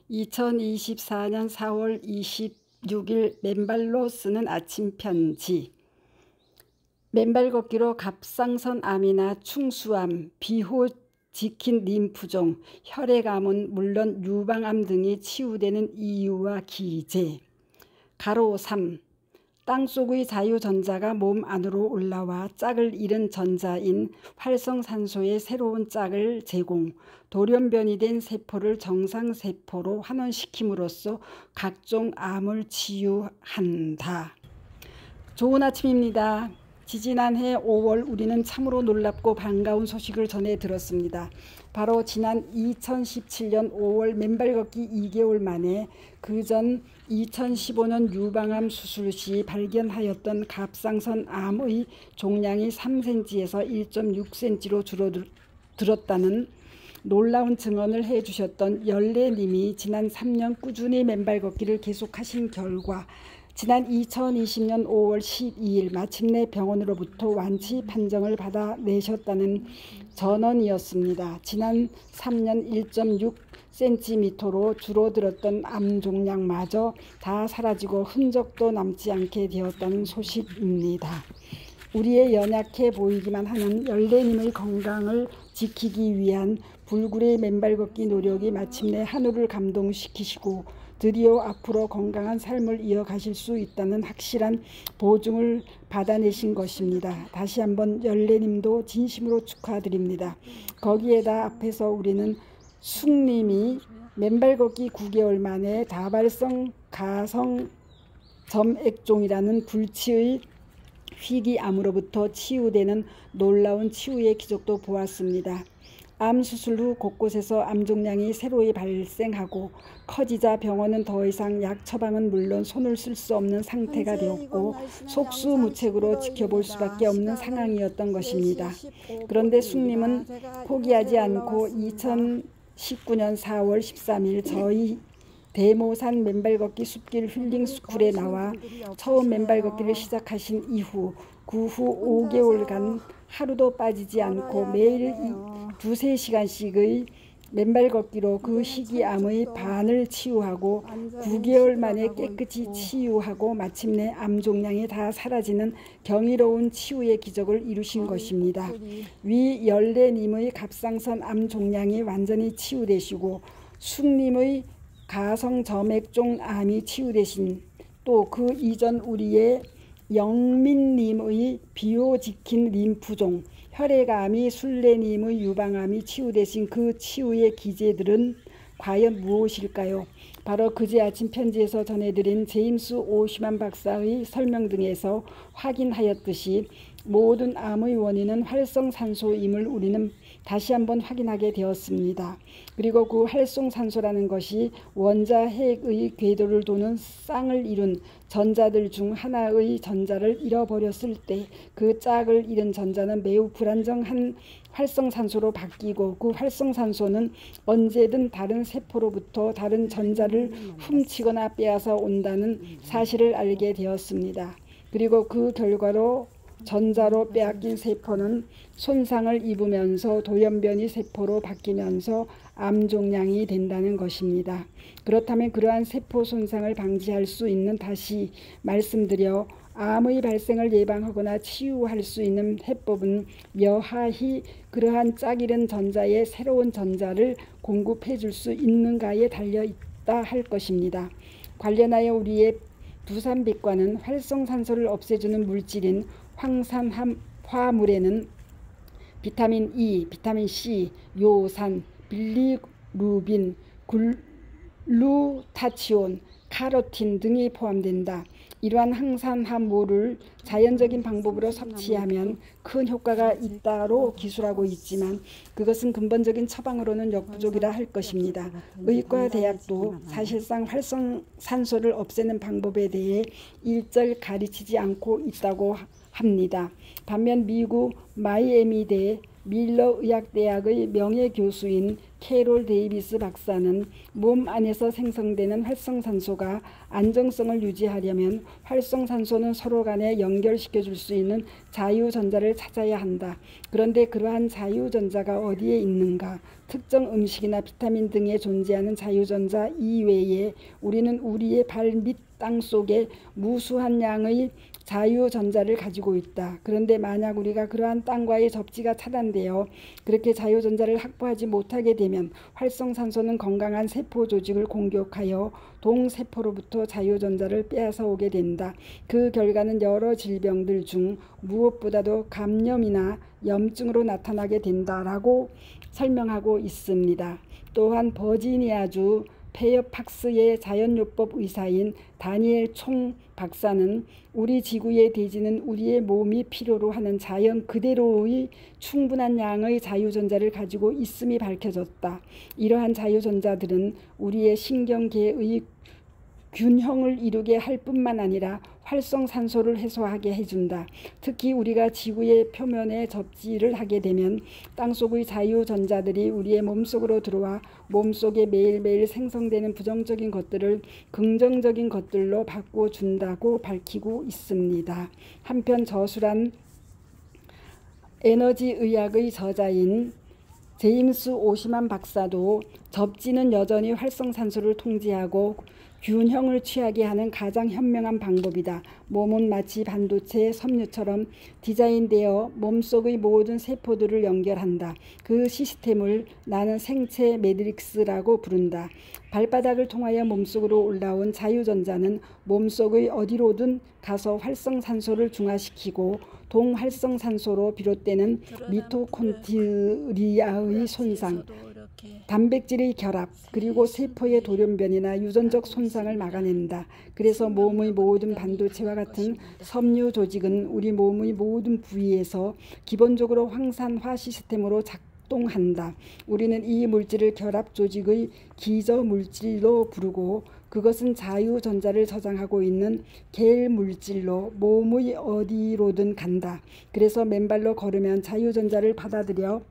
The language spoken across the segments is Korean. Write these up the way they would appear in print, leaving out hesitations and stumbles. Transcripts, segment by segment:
2024년 4월 26일 맨발로 쓰는 아침 편지. 맨발 걷기로 갑상선 암이나 충수암, 비호 지킨 림프종, 혈액암은 물론 유방암 등이 치유되는 이유와 기제. 가로 3. 땅속의 자유전자가 몸 안으로 올라와 짝을 잃은 전자인 활성산소의 새로운 짝을 제공, 돌연변이 된 세포를 정상세포로 환원시킴으로써 각종 암을 치유한다. 좋은 아침입니다. 지지난해 5월 우리는 참으로 놀랍고 반가운 소식을 전해 들었습니다. 바로 지난 2017년 5월 맨발 걷기 2개월 만에 그전 2015년 유방암 수술 시 발견하였던 갑상선 암의 종양이 3cm에서 1.6cm로 줄어들었다는 놀라운 증언을 해주셨던 열래님이 지난 3년 꾸준히 맨발 걷기를 계속하신 결과 지난 2020년 5월 12일 마침내 병원으로부터 완치 판정을 받아내셨다는 전언이었습니다. 지난 3년 1.6cm로 줄어들었던 암 종양마저 다 사라지고 흔적도 남지 않게 되었다는 소식입니다. 우리의 연약해 보이기만 하는 열래님의 건강을 지키기 위한 불굴의 맨발 걷기 노력이 마침내 하늘을 감동시키시고 드디어 앞으로 건강한 삶을 이어가실 수 있다는 확실한 보증을 받아내신 것입니다. 다시 한번 열래님도 진심으로 축하드립니다. 거기에다 앞에서 우리는 숙님이 맨발 걷기 9개월 만에 다발성 가성 점액종이라는 불치의 희귀암으로부터 치유되는 놀라운 치유의 기적도 보았습니다. 암 수술 후 곳곳에서 암 종양이 새로이 발생하고 커지자 병원은 더 이상 약 처방은 물론 손을 쓸 수 없는 상태가 되었고 속수무책으로 지켜볼 수밖에 없는 상황이었던 것입니다. 그런데 숙님은 포기하지 않고 2019년 4월 13일 저희 대모산 맨발 걷기 숲길 힐링 스쿨에 나와 처음 맨발 걷기를 시작하신 이후 그 후 5개월간 하루도 빠지지 않고 매일 2~3시간씩의 맨발 걷기로 그 희귀암의 반을 치유하고 9개월 만에 깨끗이 치유하고 마침내 암 종양이 다 사라지는 경이로운 치유의 기적을 이루신 것입니다. 위 열래님의 갑상선 암 종양이 완전히 치유되시고 숙님의 가성점액종 암이 치유되신 또 그 이전 우리의 영민님의 비호지킨 림프종, 혈액암이 술래님의 유방암이 치유되신 그 치유의 기제들은 과연 무엇일까요? 바로 그제 아침 편지에서 전해드린 제임스 오시만 박사의 설명 등에서 확인하였듯이 모든 암의 원인은 활성산소임을 우리는 다시 한번 확인하게 되었습니다. 그리고 그 활성산소라는 것이 원자 핵의 궤도를 도는 쌍을 이룬 전자들 중 하나의 전자를 잃어버렸을 때 그 짝을 잃은 전자는 매우 불안정한 활성산소로 바뀌고 그 활성산소는 언제든 다른 세포로부터 다른 전자를 훔치거나 빼앗아 온다는 사실을 알게 되었습니다. 그리고 그 결과로 전자로 빼앗긴 세포는 손상을 입으면서 돌연변이 세포로 바뀌면서 암 종양이 된다는 것입니다. 그렇다면 그러한 세포 손상을 방지할 수 있는, 다시 말씀드려 암의 발생을 예방하거나 치유할 수 있는 해법은 묘하히 그러한 짝 잃은 전자의 새로운 전자를 공급해 줄 수 있는가에 달려있다 할 것입니다. 관련하여 우리의 두산빛과는 활성산소를 없애주는 물질인 황산화물에는 비타민 E, 비타민 C, 요산, 빌리루빈, 글루타치온, 카로틴 등이 포함된다. 이러한 항산화물을 자연적인 방법으로 섭취하면 큰 효과가 있다로 기술하고 있지만 그것은 근본적인 처방으로는 역부족이라 할 것입니다. 의과대학도 사실상 활성산소를 없애는 방법에 대해 일절 가르치지 않고 있다고 합니다. 반면 미국 마이애미대 밀러 의학대학의 명예교수인 캐롤 데이비스 박사는 몸 안에서 생성되는 활성산소가 안정성을 유지하려면 활성산소는 서로 간에 연결시켜 줄 수 있는 자유전자를 찾아야 한다. 그런데 그러한 자유전자가 어디에 있는가? 특정 음식이나 비타민 등에 존재하는 자유전자 이외에 우리는 우리의 발 밑 땅 속에 무수한 양의 자유전자를 가지고 있다. 그런데 만약 우리가 그러한 땅과의 접지가 차단되어 그렇게 자유전자를 확보하지 못하게 되면 활성산소는 건강한 세포 조직을 공격하여 동세포로부터 자유전자를 빼앗아 오게 된다. 그 결과는 여러 질병들 중 무엇보다도 감염이나 염증으로 나타나게 된다라고 설명하고 있습니다. 또한 버지니아주 페어팍스의 자연요법 의사인 다니엘 총 박사는 우리 지구의 대지는 우리의 몸이 필요로 하는 자연 그대로의 충분한 양의 자유전자를 가지고 있음이 밝혀졌다. 이러한 자유전자들은 우리의 신경계의 균형을 이루게 할 뿐만 아니라 활성산소를 해소하게 해준다. 특히 우리가 지구의 표면에 접지를 하게 되면 땅속의 자유전자들이 우리의 몸속으로 들어와 몸속에 매일매일 생성되는 부정적인 것들을 긍정적인 것들로 바꿔준다고 밝히고 있습니다. 한편 저술한 에너지의학의 저자인 제임스 오시만 박사도 접지는 여전히 활성산소를 통제하고 균형을 취하게 하는 가장 현명한 방법이다. 몸은 마치 반도체 섬유처럼 디자인되어 몸속의 모든 세포들을 연결한다. 그 시스템을 나는 생체 매트릭스라고 부른다. 발바닥을 통하여 몸속으로 올라온 자유전자는 몸속의 어디로든 가서 활성산소를 중화시키고 동활성산소로 비롯되는 미토콘드리아의 손상, 단백질의 결합, 그리고 세포의 돌연변이나 유전적 손상을 막아낸다. 그래서 몸의 모든 반도체와 같은 섬유 조직은 우리 몸의 모든 부위에서 기본적으로 황산화 시스템으로 작동한다. 우리는 이 물질을 결합 조직의 기저 물질로 부르고 그것은 자유전자를 저장하고 있는 겔 물질로 몸의 어디로든 간다. 그래서 맨발로 걸으면 자유전자를 받아들여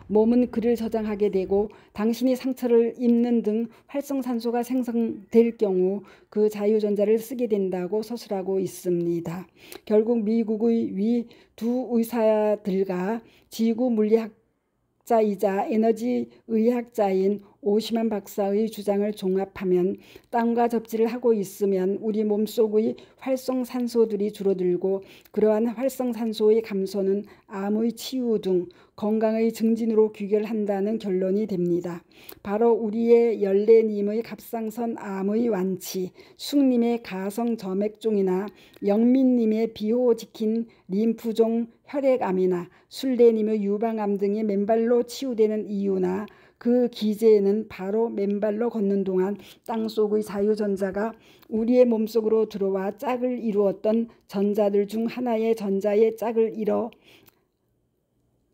몸은 그를 저장하게 되고 당신이 상처를 입는 등 활성산소가 생성될 경우 그 자유전자를 쓰게 된다고 서술하고 있습니다. 결국 미국의 위 두 의사들과 지구 물리학자이자 에너지 의학자인 오시만 박사의 주장을 종합하면 땅과 접지를 하고 있으면 우리 몸속의 활성산소들이 줄어들고 그러한 활성산소의 감소는 암의 치유 등 건강의 증진으로 귀결한다는 결론이 됩니다. 바로 우리의 열내님의 갑상선 암의 완치, 숙님의 가성 점액종이나 영민님의 비호지킨 림프종 혈액암이나 술래님의 유방암 등이 맨발로 치유되는 이유나 그 기제는 바로 맨발로 걷는 동안 땅속의 자유전자가 우리의 몸속으로 들어와 짝을 이루었던 전자들 중 하나의 전자의 짝을 이뤄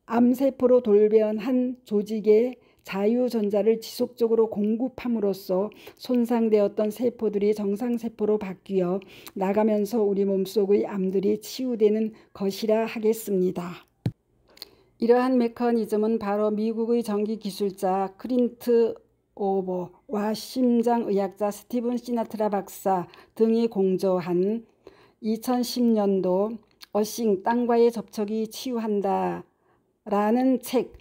암세포로 돌변한 조직에 자유전자를 지속적으로 공급함으로써 손상되었던 세포들이 정상세포로 바뀌어 나가면서 우리 몸속의 암들이 치유되는 것이라 하겠습니다. 이러한 메커니즘은 바로 미국의 전기기술자 클린트 오버와 심장의학자 스티븐 시나트라 박사 등이 공저한 2010년도 어싱 땅과의 접촉이 치유한다 라는 책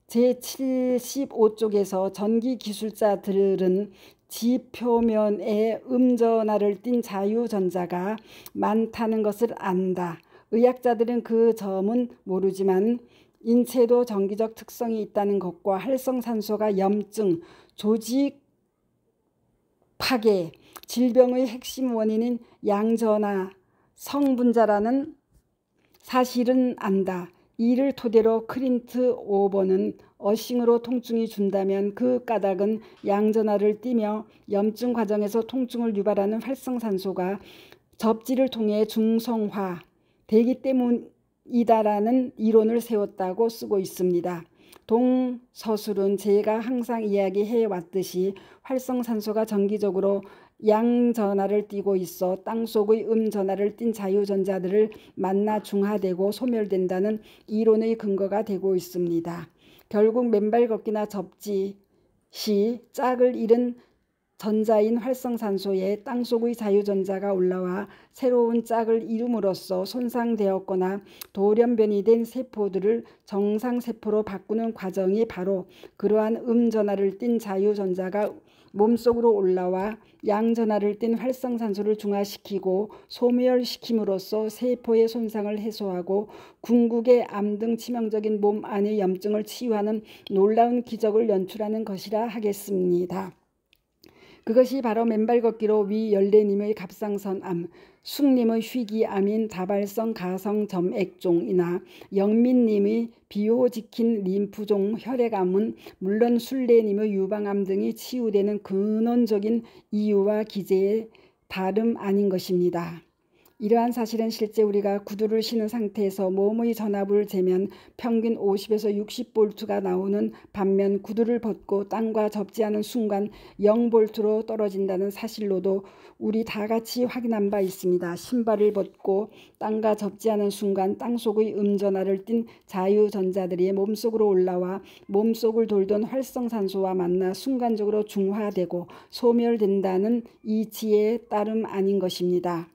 제75쪽에서 전기기술자들은 지표면에 음전하를 띤 자유전자가 많다는 것을 안다. 의학자들은 그 점은 모르지만 인체도 정기적 특성이 있다는 것과 활성산소가 염증, 조직 파괴, 질병의 핵심 원인인 양전하 성분자라는 사실은 안다. 이를 토대로 클린트 오버는 어싱으로 통증이 준다면 그 까닭은 양전하를 띠며 염증 과정에서 통증을 유발하는 활성산소가 접지를 통해 중성화 되기 때문이다라는 이론을 세웠다고 쓰고 있습니다. 동서술은 제가 항상 이야기해 왔듯이 활성산소가 정기적으로 양전하를 띠고 있어 땅속의 음전하를 띤 자유전자들을 만나 중화되고 소멸된다는 이론의 근거가 되고 있습니다. 결국 맨발 걷기나 접지 시 짝을 잃은 전자인 활성산소에 땅속의 자유전자가 올라와 새로운 짝을 이룸으로써 손상되었거나 돌연변이 된 세포들을 정상세포로 바꾸는 과정이 바로 그러한 전하를 띤 자유전자가 몸속으로 올라와 양전하를 띤 활성산소를 중화시키고 소멸시킴으로써 세포의 손상을 해소하고 궁극의 암 등 치명적인 몸 안의 염증을 치유하는 놀라운 기적을 연출하는 것이라 하겠습니다. 그것이 바로 맨발 걷기로 위 열대님의 갑상선암, 숙님의 희귀암인 다발성 가성 점액종이나 영민님의 비호지킨 림프종 혈액암은 물론 순례님의 유방암 등이 치유되는 근원적인 이유와 기제에 다름 아닌 것입니다. 이러한 사실은 실제 우리가 구두를 신은 상태에서 몸의 전압을 재면 평균 50에서 60볼트가 나오는 반면 구두를 벗고 땅과 접지 않은 순간 0볼트로 떨어진다는 사실로도 우리 다 같이 확인한 바 있습니다. 신발을 벗고 땅과 접지 않은 순간 땅속의 전하를 띤 자유전자들이 몸속으로 올라와 몸속을 돌던 활성산소와 만나 순간적으로 중화되고 소멸된다는 이치에 따름 아닌 것입니다.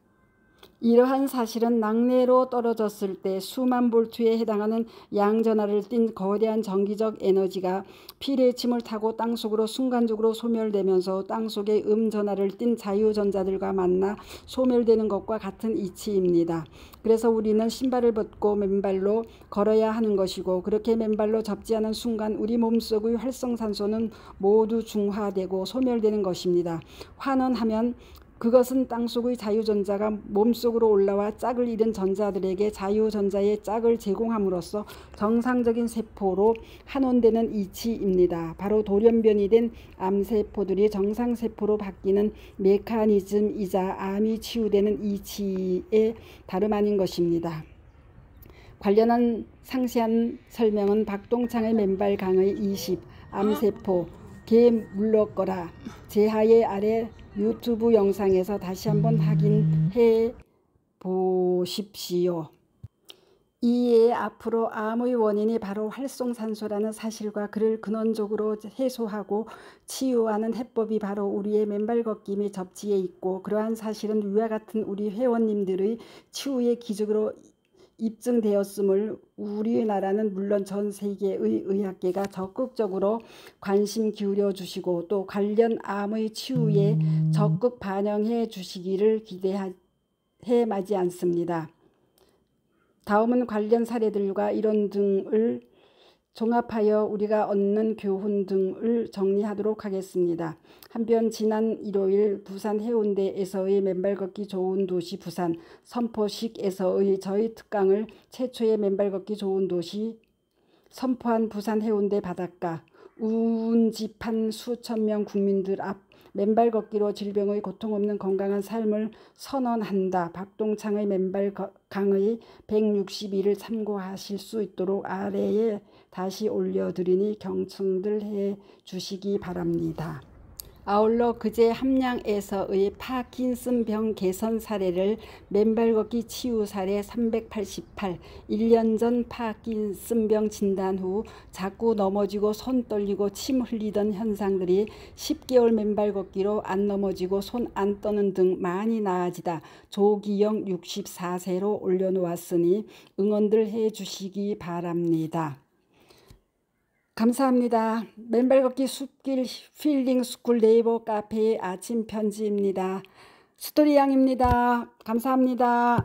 이러한 사실은 낙뢰로 떨어졌을 때 수만 볼트에 해당하는 양전하를 띤 거대한 전기적 에너지가 피뢰침을 타고 땅속으로 순간적으로 소멸되면서 땅속의 전하를 띤 자유전자들과 만나 소멸되는 것과 같은 이치입니다. 그래서 우리는 신발을 벗고 맨발로 걸어야 하는 것이고 그렇게 맨발로 접지 않은 순간 우리 몸속의 활성산소는 모두 중화되고 소멸되는 것입니다. 환원하면 그것은 땅속의 자유전자가 몸속으로 올라와 짝을 잃은 전자들에게 자유전자의 짝을 제공함으로써 정상적인 세포로 환원되는 이치입니다. 바로 돌연변이 된 암세포들이 정상세포로 바뀌는 메커니즘이자 암이 치유되는 이치에 다름 아닌 것입니다. 관련한 상세한 설명은 박동창의 맨발 강의 20 암세포 개 물러거라 제하의 아래 유튜브 영상에서 다시 한번 확인해 보십시오. 이에 앞으로 암의 원인이 바로 활성산소라는 사실과 그를 근원적으로 해소하고 치유하는 해법이 바로 우리의 맨발 걷기 및 접지에 있고 그러한 사실은 위와 같은 우리 회원님들의 치유의 기적으로 입증되었음을 우리나라는 물론 전 세계의 의학계가 적극적으로 관심 기울여 주시고 또 관련 암의 치유에 적극 반영해 주시기를 기대해 마지 않습니다. 다음은 관련 사례들과 이론 등을 종합하여 우리가 얻는 교훈 등을 정리하도록 하겠습니다. 한편 지난 일요일 부산 해운대에서의 맨발 걷기 좋은 도시 부산 선포식에서의 저희 특강을 최초의 맨발 걷기 좋은 도시 선포한 부산 해운대 바닷가 운집한 수천 명 국민들 앞 맨발 걷기로 질병의 고통 없는 건강한 삶을 선언한다. 박동창의 맨발 강의 162를 참고하실 수 있도록 아래에 다시 올려드리니 경청들 해 주시기 바랍니다. 아울러 그제 함양에서의 파킨슨병 개선 사례를 맨발 걷기 치유 사례 388 1년 전 파킨슨병 진단 후 자꾸 넘어지고 손 떨리고 침 흘리던 현상들이 10개월 맨발 걷기로 안 넘어지고 손 안 떠는 등 많이 나아지다 조기영 64세로 올려놓았으니 응원들 해주시기 바랍니다. 감사합니다. 맨발 걷기 숲길 힐링 스쿨 네이버 카페의 아침 편지입니다. 스토리양입니다. 감사합니다.